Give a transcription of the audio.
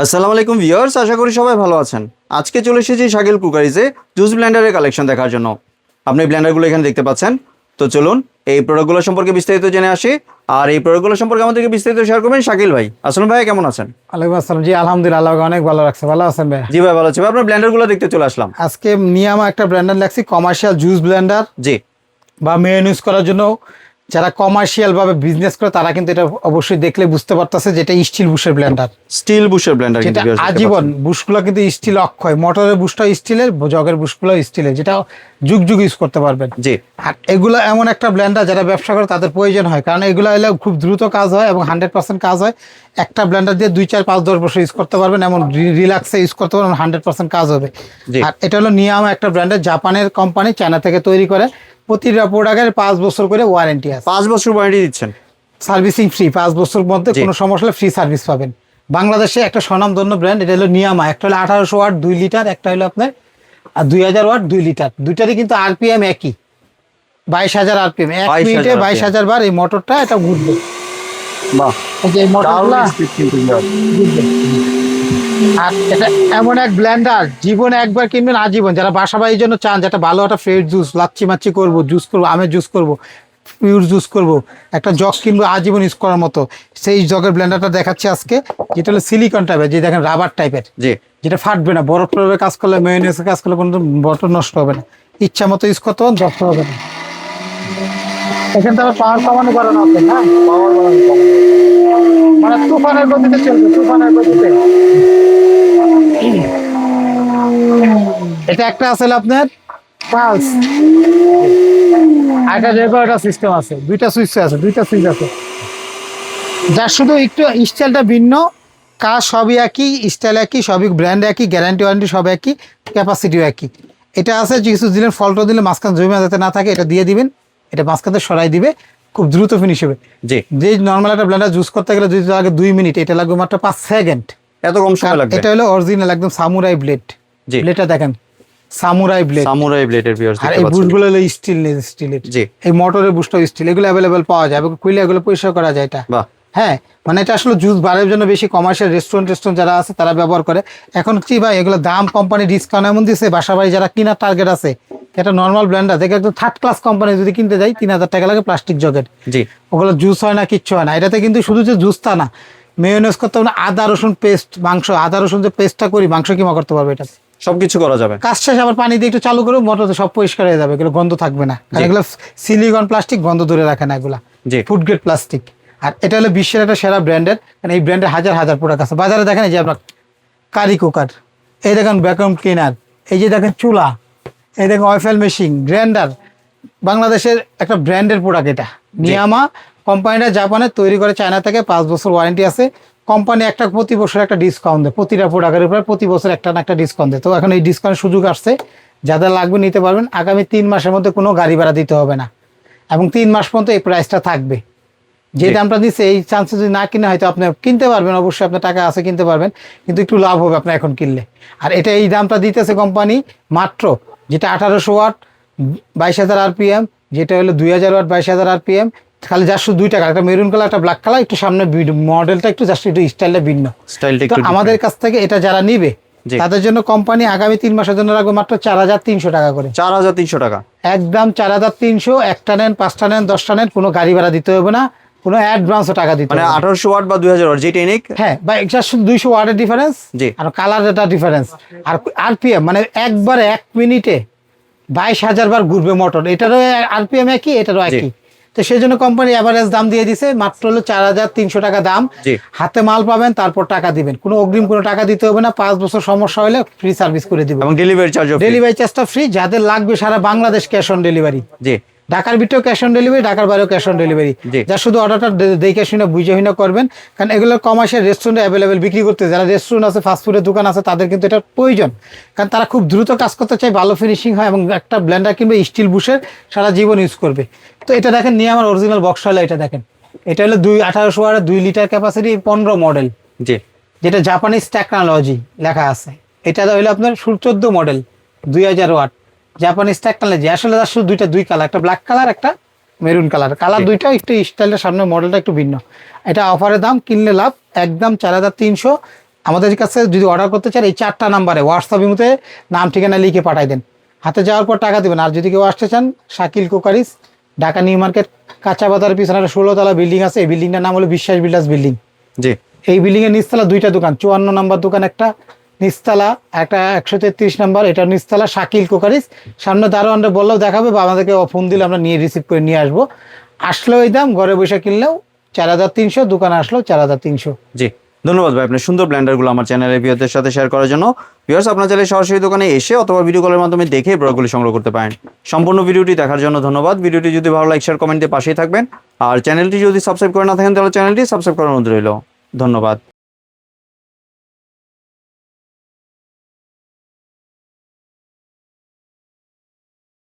আসসালামু আলাইকুম ভিউয়ার্স, আশা করি সবাই ভালো আছেন। আজকে চলে এসেছি শাকিল কুকারিজে জুস ব্লেন্ডারের কালেকশন দেখার জন্য। আপনি ব্লেন্ডারগুলো এখানে দেখতে পাচ্ছেন। তো চলুন এই প্রোডাক্টগুলো সম্পর্কে বিস্তারিত জেনে আসি। আর এই প্রোডাক্টগুলো সম্পর্কে আমাদেরকে বিস্তারিত শেয়ার করবেন শাকিল ভাই। আসসালাম ভাই, কেমন আছেন? ওয়ালাইকুম আসসালাম। জি আলহামদুলিল্লাহ, আল্লাহ অনেক ভালো রাখছে। ভালো আছেন ভাই? জি ভাই, ভালো আছি ভাই। আপনার ব্লেন্ডারগুলো দেখতে চলে আসলাম। আজকে নিয়ামা একটা ব্লেন্ডার লাগছি, কমার্শিয়াল জুস ব্লেন্ডার জি, বা মেয়োনিজ করার জন্য। যারা কমার্শিয়াল ভাবে বিজনেস করে তারা কিন্তু এটা অবশ্যই দেখলে বুঝতে পারতেছে যেটা স্টিল বুশের ব্লেন্ডার, স্টিল বুশের ব্লেন্ডার কিন্তু যেটা viewers দেখতে আজীবন। পাচ্ছেন। বুশগুলো কিন্তু স্টিল অক্ষয়, মোটরের বুশটা স্টিলের, জগের বুশগুলো স্টিলের, যেটা যুগ যুগ ইউজ করতে পারবেন। জি, আর এগুলো এমন একটা ব্লেন্ডার যারা ব্যবসা করে তাদের প্রয়োজন হয়, কারণ এগুলো এলে খুব দ্রুত কাজ হয় এবং 100% কাজ হয়। একটা ব্লেন্ডার দিয়ে 2, 4, 5, 10 বছর ইউজ করতে পারবেন, এমন রিল্যাক্সে ইউজ করতে পারবেন, 100% কাজ হবে। জি। আর এটা হলো নিয়ামা একটা ব্র্যান্ডের, জাপানের কোম্পানি, চায়না থেকে তৈরি করে। প্রতিটা প্রোডাক্টের 5 বছর করে ওয়ারেন্টি আছে, 5 বছর ওয়ারেন্টি দিচ্ছেন। Servicing free. 5 বছর মধ্যে জি। কোনো সমস্যা হলে ফ্রি সার্ভিস পাবেন। বাংলাদেশে একটা স্বনামধন্য ব্র্যান্ড, এটা হলো নিয়ামা। একটা হলো 1800 ওয়াট 2 লিটার, একটা হলো আপনার 2000 ওয়াট 2 লিটার। দুইটারই কিন্তু আরপিএম একই, 22,000 আরপিএম। 1 মিনিটে 22,000 22,000 বার এই মোটরটা এটা ঘুরবে। বাহ, এই যে এই মোটরগুলা দারুণ স্পিড কিন্তু viewers। ঘুরবে। আর এটা এমন এক ব্লেন্ডার, জীবনে একবার কিনবেন আজীবন। যারা বাসা বাড়ির জন্য চান, যেটা ভালো একটা ফ্রেশ জুস, লাচ্ছি মাচ্ছি করবো, জুস করবো, আমের জুস করবো, পিওর জুস করবো, একটা জগ কিনবো আজীবন ইউজ করার মতো, সেই জগের ব্লেন্ডারটা দেখাচ্ছি আজকে। যেটা হলো সিলিকন টাইপের, যে দেখেন রাবার টাইপের, জি, যেটা ফাটবে না। বরফ টরফে কাজ করলে, মেয়োনিজে কাজ করলে কোনো বটল নষ্ট হবে না, ইচ্ছা মতো ইউজ করতে পারেন, নষ্ট হবে না। এখান থেকে পাওয়ার কমানো করানো হবে না, পাওয়ার মানে তুফানের গতিতে চলবে, তুফানের গতিতে। এটা একটা আছে আপনার পালস, আর একটা রেগুলেটর সিস্টেম আছে, দুইটা সুইচ আছে, দুইটা সুইচ আছে। যার শুধু একটু স্টাইলটা ভিন্ন, কাজ সবই একই, স্টাইল একই, সবই ব্র্যান্ড একই, গ্যারান্টি ওয়ারেন্টি সব একই, ক্যাপাসিটিও একই। এটা আছে কিছু দিলেন, ফল্টও দিলে মাঝখান জমে যাতে না থাকে, এটা দিয়ে দিবেন, এটা মাঝখান থেকে সরাই দিবে, খুব দ্রুত ফিনিশ হবে। জি। যে নর্মাল একটা ব্লেন্ডার জুস করতে গেলে যদি লাগে 2 মিনিট, এটা লাগবে মাত্র 5 সেকেন্ড। এত কম সময় লাগবে? এটা হলো অরিজিনাল একদম সামুরাই ব্লেড। জি। ব্লেডটা দেখেন, সামুরাই ব্লেড। সামুরাই ব্লেডের ভিউয়ার্স আর দেখতে এই পাচ্ছেন। বুশগুলো হলো স্টিলের। জি। এই মোটরের বুশটাও স্টিল, এগুলো অ্যাভেলেবেল পাওয়া যায় এবং খুলে এগুলো পরিষ্কার করা যায় এটা। বাহ, হ্যাঁ, মানে এটা আসলে জুস বারের জন্য বেশি কমার্শিয়াল রেস্টুরেন্ট যারা আছে তারা ব্যবহার করে। এখন কি ভাই, এগুলো দাম কোম্পানি ডিসকাউন্ট এমন দিচ্ছে, বাসা বাড়ি যারা কিনার টার্গেট আছে, এটা নর্মাল ব্র্যান্ডার দেখে একদম থার্ড ক্লাস কোম্পানি যদি কিনতে যাই 3,000 টাকা লাগে প্লাস্টিক জগের। জি, ওগুলো জুস হয় না, কিচ্ছু হয় না। এটাতে কিন্তু শুধু যে জুস তা না, মেয়োনিজ করতে হবে না, আদা রসুন পেস্ট, মাংস আদা রসুন যে পেস্টটা করি, মাংস কিমা করতে পারবে এটা। সবকিছু করা যাবে। কাজ শেষ আবার পানি দিয়ে একটু চালু করবো, মোটরতে সব পরিষ্কার হয়ে যাবে, এগুলো গন্ধ থাকবে না। কারণ জি। এগুলো সিলিকন প্লাস্টিক, গন্ধ ধরে রাখে না এগুলা, জি, ফুড গ্রেড প্লাস্টিক। আর এটা হলো বিশ্বের একটা সেরা ব্র্যান্ডের, কারণ এই ব্র্যান্ডের হাজার হাজার প্রোডাক্ট আছে বাজারে। দেখেন এই যে আপনার কারি কুকার, এই দেখেন ভ্যাকুয়াম ক্লিনার, এই যে দেখেন চুলা, এই দেখেন অয়েল মেশিন, গ্রাইন্ডার। বাংলাদেশের একটা ব্র্যান্ডের প্রোডাক্ট এটা। নিয়ামা কোম্পানিটা জাপানের, তৈরি করে চায়না থেকে, 5 বছর ওয়ারেন্টি আছে। কোম্পানি একটা প্রতি বছর একটা ডিসকাউন্ট দেয়, প্রতিটা প্রোডাক্টের উপরে প্রতি বছর একটা না একটা ডিসকাউন্ট দেয়। তো এখন এই ডিসকাউন্টের সুযোগ আসছে, যাদের লাগবে নিতে পারবেন। আগামী 3 মাসের মধ্যে কোনো গাড়ি ভাড়া দিতে হবে না, এবং 3 মাস পর্যন্ত এই প্রাইসটা থাকবে। যে জি। দামটা দিচ্ছে, এই চান্সে যদি না কিনে হয়তো আপনি কিনতে পারবেন, অবশ্যই আপনার টাকা আছে কিনতে পারবেন, কিন্তু একটু লাভ হবে আপনার এখন কিনলে। আর এটা এই দামটা দিতেছে কোম্পানি মাত্র, যেটা 1800 ওয়াট 22,000 আরপিএম, যেটা হলো 2000 ওয়াট 22,000 আরপিএম, খালি জাস্ট 2 টাকা। একটা মেরুন কালার, একটা ব্ল্যাক কালার, একটু সামনে মডেলটা একটু জাস্ট একটু স্টাইলটা ভিন্ন। স্টাইলটা তো একটু আমাদের কাছ থেকে এটা যারা নিবে জি। তাদের জন্য কোম্পানি আগামী 3 মাসের জন্য রাখবে মাত্র 4,300 টাকা করে। 4,300 টাকা একদম 4,300। একটা নেন, 5টা নেন, 10টা নেন, কোনো গাড়ি ভাড়া দিতে হবে না, কোনো অ্যাডভান্সও টাকা দিতে মানে হবে না। 1800 ওয়াট বা 2000 ওয়াট যেটাই নিক। হ্যাঁ, বা এটা শুধু 200 ওয়াটের ডিফারেন্স, জি। আর কালার এটা ডিফারেন্স। আর আরপিএম মানে একবারে 1 মিনিটে 22,000 বার ঘুরবে মোটর। এটারও আরপিএম একই, এটারও জি। একই। তো সেই জন্য কোম্পানি এভারেজ দাম দিয়ে দিছে মাত্র হলো 4,300 টাকা দাম। জি। হাতে মাল পাবেন, তারপর টাকা দিবেন, কোনো অগ্রিম কোনো টাকা দিতে হবে না। 5 বছর সমস্যা হলে ফ্রি সার্ভিস করে দিব, এবং ডেলিভারি চার্জও ফ্রি। ডেলিভারি চার্জটা ফ্রি। যাদের লাগবে সারা বাংলাদেশ ক্যাশ অন ডেলিভারি, জি, ঢাকার ভিতরেও ক্যাশ অন ডেলিভারি, ঢাকার বাইরেও ক্যাশ অন ডেলিভারি। জি। যা শুধু অর্ডারটা দেখে শুনে বুঝে শুনে করবেন, কারণ এগুলো কমার্শিয়াল রেস্টুরেন্টে অ্যাভেলেবেল বিক্রি করতে, যারা রেস্টুরেন্ট আছে, ফাস্টফুডের দোকান আছে, তাদের কিন্তু এটা প্রয়োজন। কারণ তারা খুব দ্রুত কাজ করতে চায়, ভালো ফিনিশিং হয়, এবং একটা ব্লেন্ডার কিনবে স্টিল বুশের, সারা জীবন ইউজ করবে। তো এটা দেখেন, নিয়ে আমার অরিজিনাল বক্স হলো, এটা দেখেন, এটা হলো 1800 ওয়াটের 2 লিটার ক্যাপাসিটি 15 মডেল, জি, যেটা জাপানিজ টেকনোলজি লেখা আছে। এটা হলো আপনার 14 মডেল 2000 ওয়াট, জাপানিজ টেকনোলজি। আসলে তার শুধু দুই কালার, একটা ব্ল্যাক কালার, একটা মেরুন কালার। কালার দুইটা একটু স্টাইলটা, সামনে মডেলটা একটু ভিন্ন। এটা অফারের দাম, কিনলে লাভ, একদম 4,300। আমাদের কাছে যদি অর্ডার করতে চান এই 4টা নাম্বারে হোয়াটসঅ্যাপ ইমোতে নাম ঠিকানা লিখে পাঠাই দেন, হাতে যাওয়ার পর টাকা দেবেন। আর যদি কেউ আসতে চান, Shakil cookeries, Dhaka new market কাঁচা বাজারের পিছনে একটা 16 তলা বিল্ডিং আছে, এই বিল্ডিংটার নাম হলো বিশ্বাস বিল্ডার্স বিল্ডিং। জি। এই বিল্ডিং এর নিচতলা 2টা দোকান, 54 নম্বর দোকান একটা নিচতলা, একটা 133 নম্বর, এটা নিচতলা শাকিল কুকারিজ। সামনে দারোয়ানরা বললেও দেখাবে বা আমাদেরকে ফোন দিলে আমরা নিয়ে রিসিভ করে নিয়ে আসবো। আসলেও এই দাম, ঘরে বসে কিনলেও 4300, দোকানে আসলেও 4300। জি, ধন্যবাদ ভাই আপনার সুন্দর ব্লেন্ডারগুলো আমার চ্যানেলের ভিউয়ারদের সাথে শেয়ার করার জন্য। ভিউয়ার্স, আপনারা চাইলে সরাসরি দোকানে এসে অথবা ভিডিও কলের মাধ্যমে দেখে প্রোডাক্টগুলি সংগ্রহ করতে পারেন। সম্পূর্ণ ভিডিওটি দেখার জন্য ধন্যবাদ। ভিডিওটি যদি ভালো লাইক শেয়ার কমেন্টে পাশেই থাকবেন, আর চ্যানেলটি যদি সাবস্ক্রাইব করে না থাকেন তাহলে চ্যানেলটি সাবস্ক্রাইব করার অনুরোধ রইল। ধন্যবাদ।